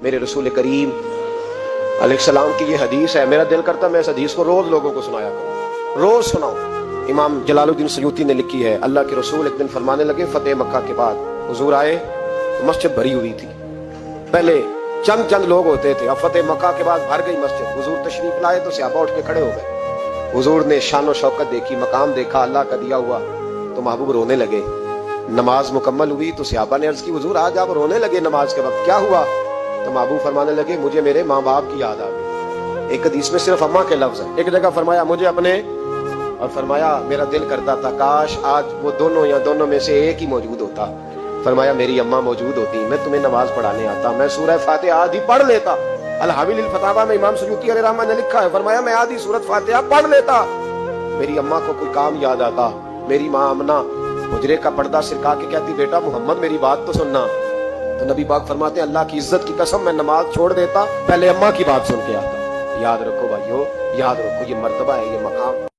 میرے رسول کریم علیہ السلام کی یہ حدیث ہے، میرا دل کرتا ہے میں اس حدیث کو روز لوگوں کو سنایا کروں، روز سناؤں۔ امام جلال الدین سیوطی نے لکھی ہے، اللہ کے رسول ایک دن فرمانے لگے فتح مکہ کے بعد حضور آئے تو مسجد بھری ہوئی تھی، پہلے چند لوگ ہوتے تھے، اب فتح مکہ کے بعد بھر گئی مسجد۔ حضور تشریف لائے تو صحابہ اٹھ کے کھڑے ہو گئے، حضور نے شان و شوکت دیکھی، مقام دیکھا اللہ کا دیا ہوا، تو محبوب رونے لگے۔ نماز مکمل ہوئی تو صحابہ نے عرض کی حضور آج آپ رونے لگے نماز کے وقت، کیا ہوا؟ تو محبوب فرمانے لگے مجھے میرے ماں باپ کی یاد آ گئی۔ ایک حدیث میں صرف اماں کے لفظ ہیں، ایک جگہ فرمایا مجھے اپنے، اور فرمایا میرا دل کرتا تھا کاش آج وہ دونوں یا دونوں میں سے ایک ہی موجود ہوتا۔ فرمایا میری اماں موجود ہوتی، میں تمہیں نماز پڑھانے آتا، میں سورہ فاتحہ آدھی پڑھ لیتا۔ الحاوی للفتاوی میں امام سیوطی علیہ الرحمہ نے لکھا ہے، فرمایا میں آدھی سورۃ فاتحہ پڑھ لیتا، میری اماں کو کوئی کام یاد آتا، میری ماں آمنہ حجرے کا پردہ سرکا کے کہتی بیٹا محمد میری بات تو سننا، تو نبی پاک فرماتے ہیں اللہ کی عزت کی قسم میں نماز چھوڑ دیتا، پہلے اماں کی بات سن کے آتا۔ یاد رکھو بھائیو، یاد رکھو، یہ مرتبہ ہے، یہ مقام